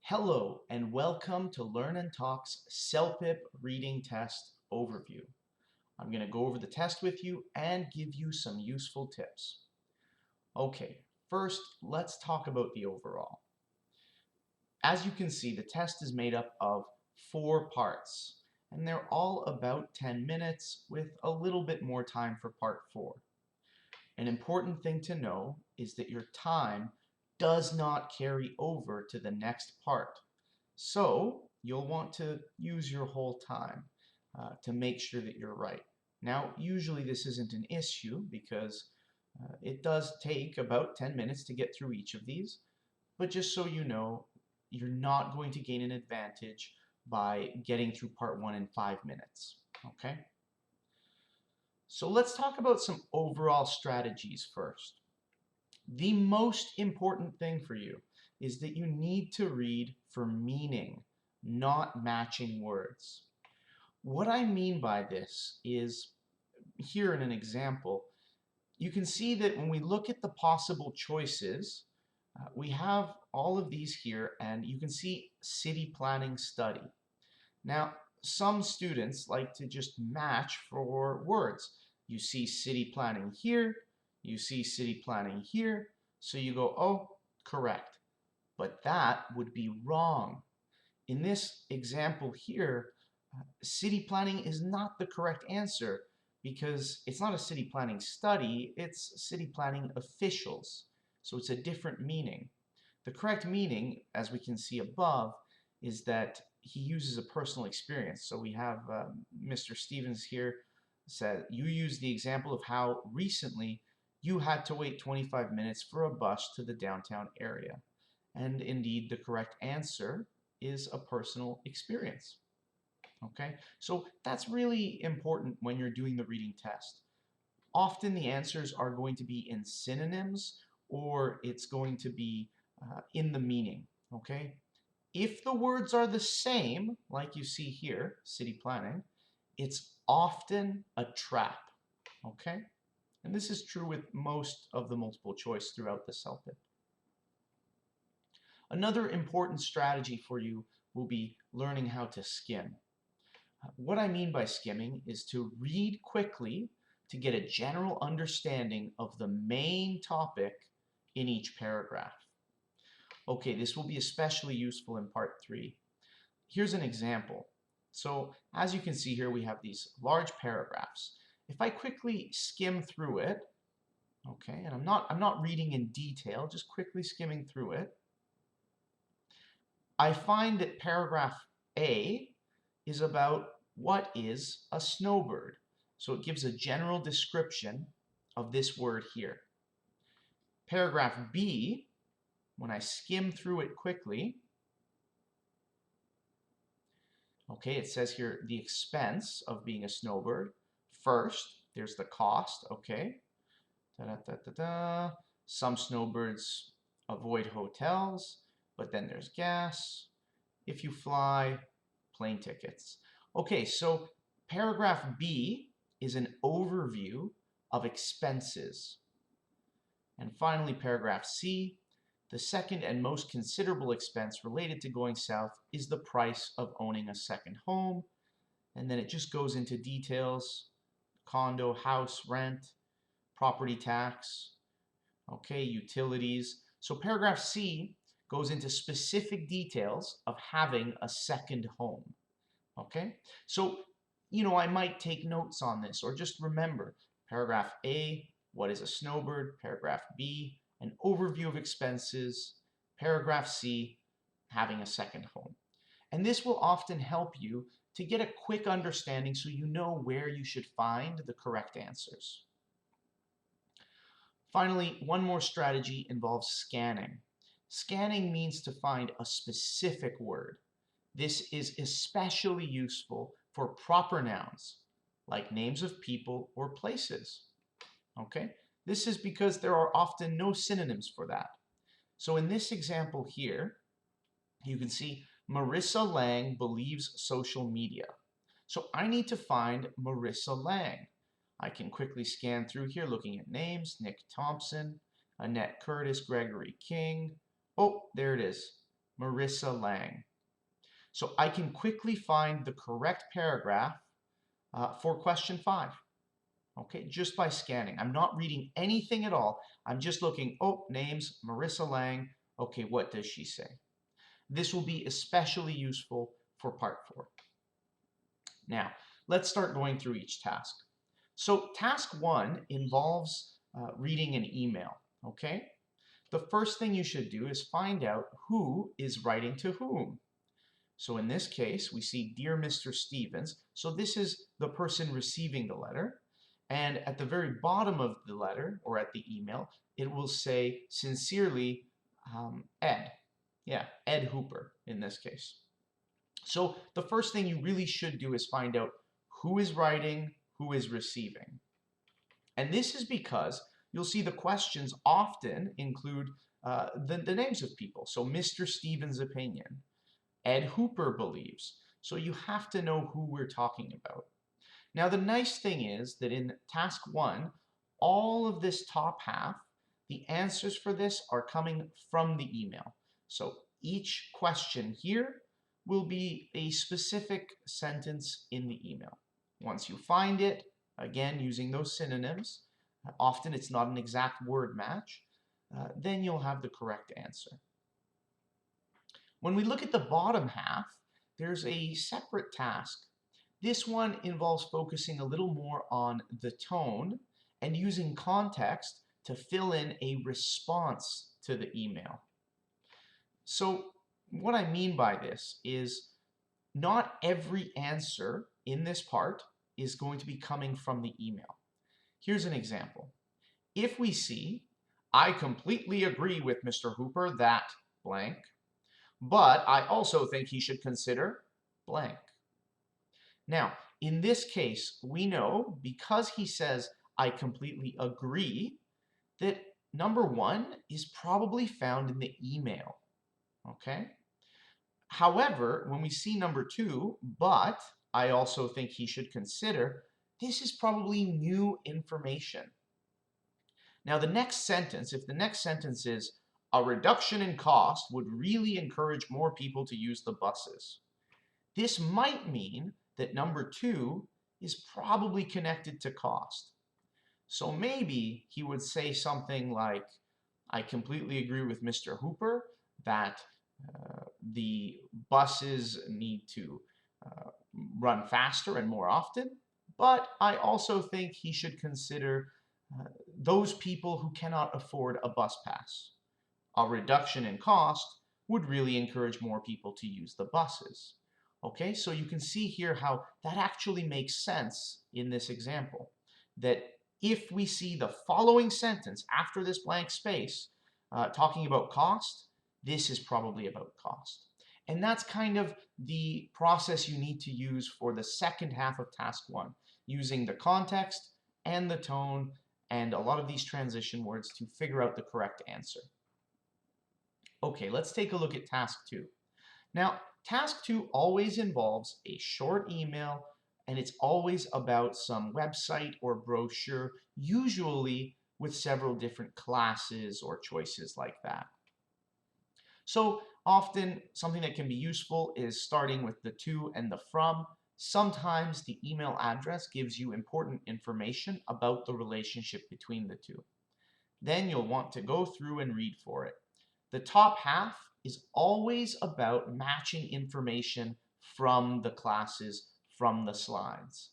Hello and welcome to Learn and Talk's CELPIP reading test overview. I'm going to go over the test with you and give you some useful tips. Okay, first let's talk about the overall. As you can see, the test is made up of 4 parts and they're all about 10 minutes with a little bit more time for part 4. An important thing to know is that your time does not carry over to the next part. So you'll want to use your whole time to make sure that you're right. Now, usually this isn't an issue because it does take about 10 minutes to get through each of these, but just so you know, you're not going to gain an advantage by getting through part 1 in 5 minutes, okay? So let's talk about some overall strategies first. The most important thing for you is that you need to read for meaning, not matching words. What I mean by this is, here in an example, you can see that when we look at the possible choices, we have all of these here, and you can see city planning study. Now, some students like to just match for words. You see city planning here, you see city planning here, so you go, oh, correct. But that would be wrong. In this example here, city planning is not the correct answer because it's not a city planning study, it's city planning officials. So it's a different meaning. The correct meaning, as we can see above, is that he uses a personal experience. So we have Mr. Stevens here said, you use the example of how recently you had to wait 25 minutes for a bus to the downtown area. And indeed, the correct answer is a personal experience. Okay, so that's really important when you're doing the reading test. Often the answers are going to be in synonyms or it's going to be in the meaning. Okay, if the words are the same, like you see here, city planning, it's often a trap. Okay, and this is true with most of the multiple choice throughout the CELPIP. Another important strategy for you will be learning how to skim. What I mean by skimming is to read quickly to get a general understanding of the main topic in each paragraph. Okay, this will be especially useful in part 3. Here's an example. So as you can see here, we have these large paragraphs. If I quickly skim through it, okay, and I'm not reading in detail, just quickly skimming through it, I find that paragraph A is about what is a snowbird. So it gives a general description of this word here. Paragraph B, when I skim through it quickly, okay, it says here the expense of being a snowbird. First, there's the cost, okay. Da-da-da-da-da. Some snowbirds avoid hotels, but then there's gas. If you fly, plane tickets. Okay, so paragraph B is an overview of expenses. And finally, paragraph C, the second and most considerable expense related to going south is the price of owning a second home. And then it just goes into details, condo, house, rent, property tax, okay, utilities. So paragraph C goes into specific details of having a second home. Okay, so I might take notes on this, or just remember paragraph A, what is a snowbird? Paragraph B, an overview of expenses. Paragraph C, having a second home. And this will often help you to get a quick understanding so you know where you should find the correct answers. Finally, one more strategy involves scanning. Scanning means to find a specific word. This is especially useful for proper nouns, like names of people or places. Okay? This is because there are often no synonyms for that. So in this example here, you can see Marissa Lang believes social media. So I need to find Marissa Lang. I can quickly scan through here looking at names, Nick Thompson, Annette Curtis, Gregory King. Oh, there it is. Marissa Lang. So I can quickly find the correct paragraph for question 5. Okay, just by scanning. I'm not reading anything at all. I'm just looking, oh, names, Marissa Lang. Okay, what does she say? This will be especially useful for part 4. Now, let's start going through each task. So task 1 involves reading an email, okay? The first thing you should do is find out who is writing to whom. So in this case, we see Dear Mr. Stevens. So this is the person receiving the letter. And at the very bottom of the letter, or at the email, it will say, sincerely, Ed. Yeah, Ed Hooper in this case. So the first thing you really should do is find out who is writing, who is receiving. And this is because you'll see the questions often include the names of people. So Mr. Stevens' opinion, Ed Hooper believes. So you have to know who we're talking about. Now the nice thing is that in task 1, all of this top half, the answers for this are coming from the email. So each question here will be a specific sentence in the email. Once you find it, again using those synonyms, often it's not an exact word match, then you'll have the correct answer. When we look at the bottom half, there's a separate task. This one involves focusing a little more on the tone and using context to fill in a response to the email. So what I mean by this is not every answer in this part is going to be coming from the email. Here's an example. If we see, I completely agree with Mr. Hooper that blank, but I also think he should consider blank. Now, in this case, we know because he says, I completely agree, that number 1 is probably found in the email, okay? However, when we see number 2, but I also think he should consider, this is probably new information. Now, the next sentence, if the next sentence is, a reduction in cost would really encourage more people to use the buses, this might mean that number 2 is probably connected to cost. So maybe he would say something like, I completely agree with Mr. Hooper that the buses need to run faster and more often, but I also think he should consider those people who cannot afford a bus pass. A reduction in cost would really encourage more people to use the buses. Okay, so you can see here how that actually makes sense in this example. That if we see the following sentence after this blank space talking about cost, this is probably about cost. And that's kind of the process you need to use for the second half of task 1, using the context and the tone and a lot of these transition words to figure out the correct answer. Okay, let's take a look at task 2. Now, task 2 always involves a short email, and it's always about some website or brochure, usually with several different classes or choices like that. So often something that can be useful is starting with the to and the from. Sometimes the email address gives you important information about the relationship between the two. Then you'll want to go through and read for it. The top half is always about matching information from the classes, from the slides.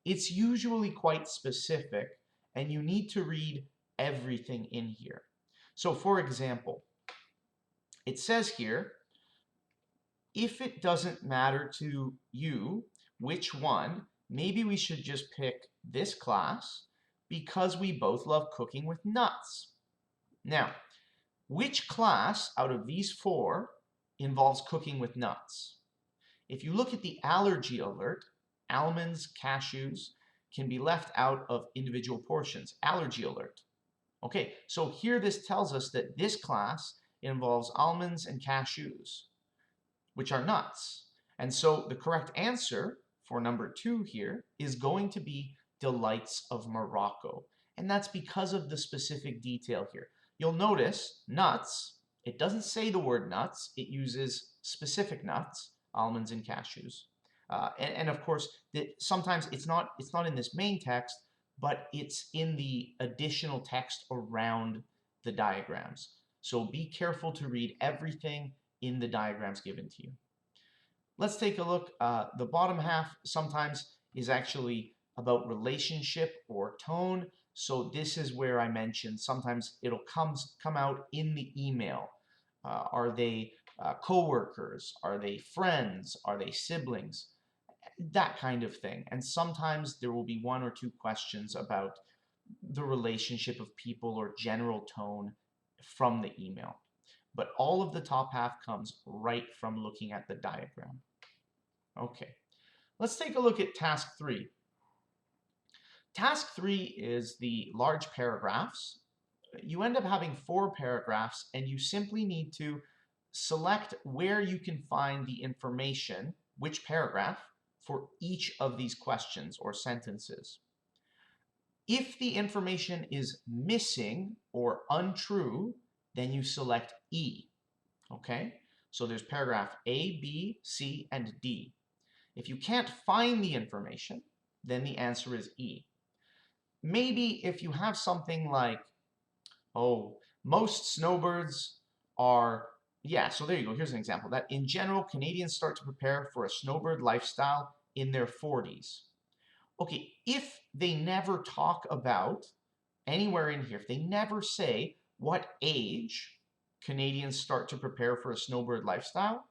It's usually quite specific, and you need to read everything in here. So for example, it says here, if it doesn't matter to you which one, maybe we should just pick this class because we both love cooking with nuts. Now, which class out of these 4 involves cooking with nuts? If you look at the allergy alert, almonds, cashews can be left out of individual portions. Allergy alert. Okay, so here this tells us that this class involves almonds and cashews, which are nuts. And so the correct answer for number 2 here is going to be delights of Morocco. And that's because of the specific detail here. You'll notice nuts It doesn't say the word nuts. It uses specific nuts, almonds and cashews. And of course, sometimes it's not in this main text, but it's in the additional text around the diagrams. So be careful to read everything in the diagrams given to you. Let's take a look. The bottom half sometimes is actually about relationship or tone. So this is where I mentioned sometimes it'll come out in the email. Are they coworkers? Are they friends? Are they siblings? That kind of thing. And sometimes there will be one or two questions about the relationship of people or general tone from the email. But all of the top half comes right from looking at the diagram. Okay, let's take a look at task 3. Task 3 is the large paragraphs. You end up having 4 paragraphs, and you simply need to select where you can find the information, which paragraph, for each of these questions or sentences. If the information is missing or untrue, then you select E. Okay, so there's paragraph A, B, C, and D. If you can't find the information, then the answer is E. Maybe if you have something like, oh, most snowbirds are, yeah, so there you go. Here's an example. That in general, Canadians start to prepare for a snowbird lifestyle in their 40s. Okay, if they never talk about anywhere in here, if they never say what age Canadians start to prepare for a snowbird lifestyle,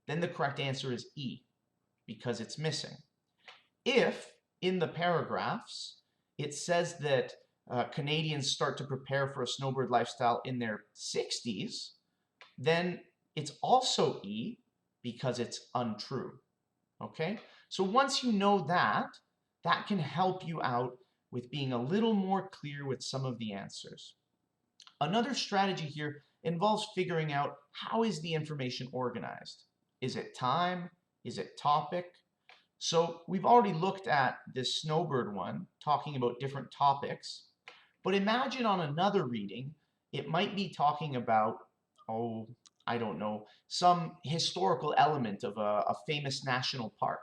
then the correct answer is E, because it's missing. If in the paragraphs it says that Canadians start to prepare for a snowbird lifestyle in their 60s, then it's also E because it's untrue. Okay, so once you know that, that can help you out with being a little more clear with some of the answers. Another strategy here involves figuring out how is the information organized. Is it time? Is it topic? So we've already looked at this snowbird one, talking about different topics. But imagine on another reading, it might be talking about, oh, I don't know, some historical element of a famous national park.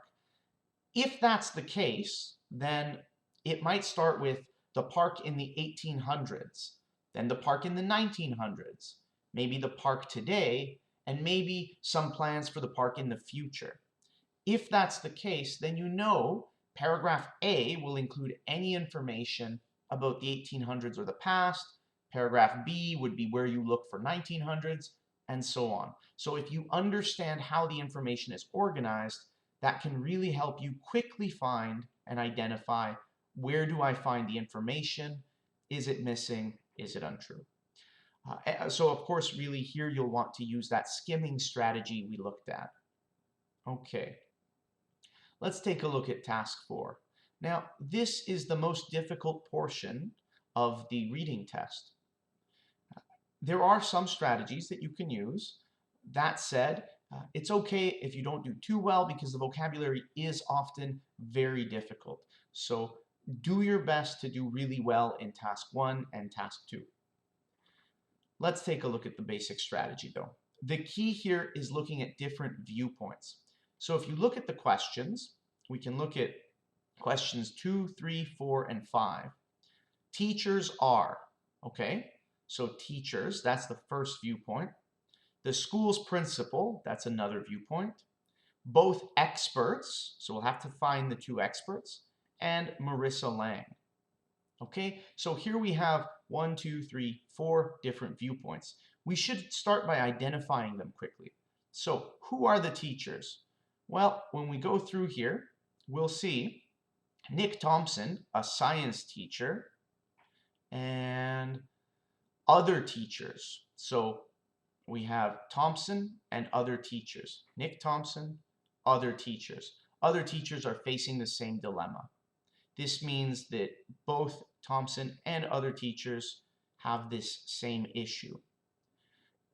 If that's the case, then it might start with the park in the 1800s, then the park in the 1900s, maybe the park today, and maybe some plans for the park in the future. If that's the case, then you know paragraph A will include any information about the 1800s or the past. Paragraph B would be where you look for 1900s, and so on. So if you understand how the information is organized, that can really help you quickly find and identify, where do I find the information? Is it missing? Is it untrue? So of course, really here you'll want to use that skimming strategy we looked at. Okay, let's take a look at task 4. Now, this is the most difficult portion of the reading test. There are some strategies that you can use. That said, it's okay if you don't do too well, because the vocabulary is often very difficult. So do your best to do really well in task 1 and task 2. Let's take a look at the basic strategy though. The key here is looking at different viewpoints. So if you look at the questions, we can look at questions 2, 3, 4, and 5. Teachers are, okay? So teachers, that's the first viewpoint. The school's principal, that's another viewpoint. Both experts, so we'll have to find the 2 experts, and Marissa Lang. Okay, so here we have 1, 2, 3, 4 different viewpoints. We should start by identifying them quickly. So who are the teachers? Well, when we go through here, we'll see Nick Thompson, a science teacher, and other teachers. So we have Thompson and other teachers. Nick Thompson, other teachers. Other teachers are facing the same dilemma. This means that both Thompson and other teachers have this same issue.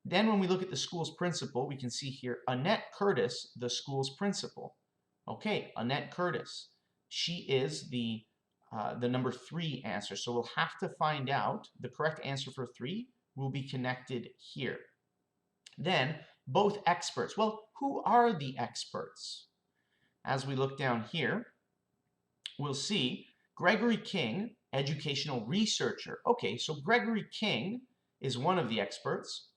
Then when we look at the school's principal, we can see here Annette Curtis, the school's principal. Okay, Annette Curtis. She is the number 3 answer. So we'll have to find out the correct answer for 3 will be connected here. Then both experts. Well, who are the experts? As we look down here, we'll see Gregory King, educational researcher. Okay, so Gregory King is one of the experts.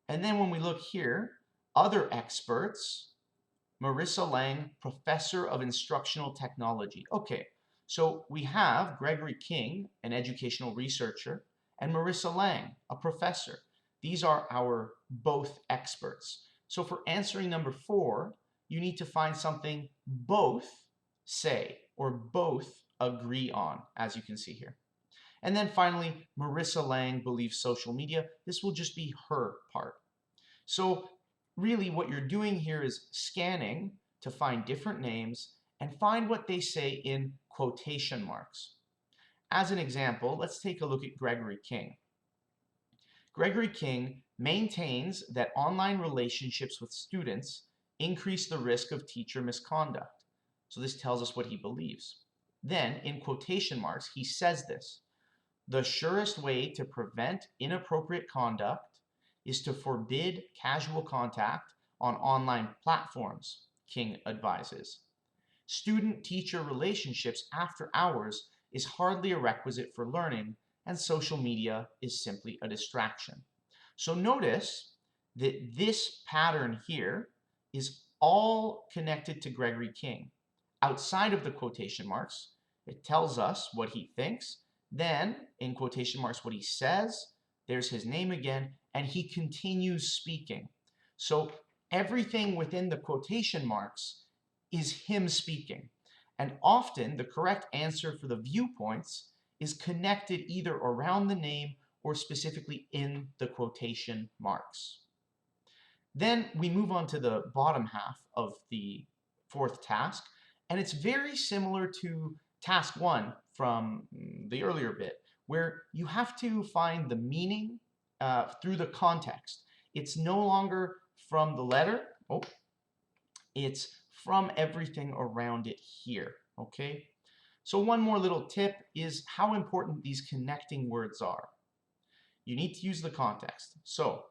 And then when we look here, other experts, Marissa Lang, professor of instructional technology. Okay, so we have Gregory King, an educational researcher, and Marissa Lang, a professor. These are our both experts. So for answering number 4, you need to find something both say or both agree on, as you can see here. And then finally, Marissa Lang believes social media. This will just be her part. So really what you're doing here is scanning to find different names and find what they say in quotation marks. As an example, let's take a look at Gregory King. Gregory King maintains that online relationships with students increase the risk of teacher misconduct. So this tells us what he believes. Then, in quotation marks, he says this: the surest way to prevent inappropriate conduct is to forbid casual contact on online platforms, King advises. Student-teacher relationships after hours is hardly a requisite for learning, and social media is simply a distraction. So notice that this pattern here is all connected to Gregory King. Outside of the quotation marks, it tells us what he thinks. Then, in quotation marks, what he says, there's his name again, and he continues speaking. So everything within the quotation marks is him speaking. And often the correct answer for the viewpoints is connected either around the name or specifically in the quotation marks. Then we move on to the bottom half of the 4th task, and it's very similar to task 1 from the earlier bit, where you have to find the meaning through the context. It's no longer from the letter, it's from everything around it here, okay? So one more little tip is how important these connecting words are. You need to use the context. So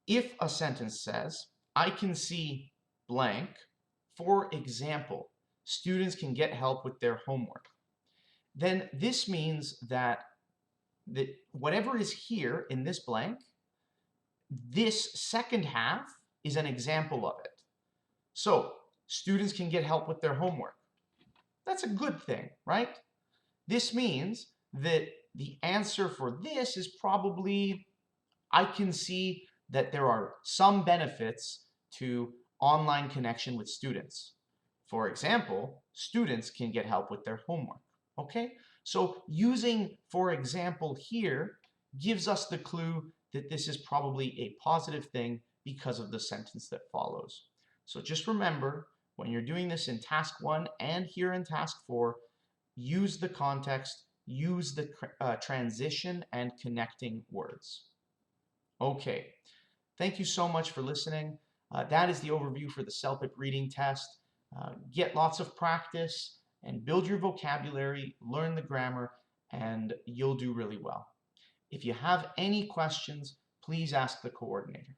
if a sentence says, I can see blank, for example, students can get help with their homework, then this means that whatever is here in this blank, this second half is an example of it. So students can get help with their homework. That's a good thing, right? This means that the answer for this is probably, I can see that there are some benefits to online connection with students. For example, students can get help with their homework, okay? So using, for example, here gives us the clue that this is probably a positive thing because of the sentence that follows. So just remember, when you're doing this in task 1 and here in task 4, use the context, use the transition and connecting words. Okay, thank you so much for listening. That is the overview for the CELPIP reading test. Get lots of practice and build your vocabulary, learn the grammar, and you'll do really well. If you have any questions, please ask the coordinator.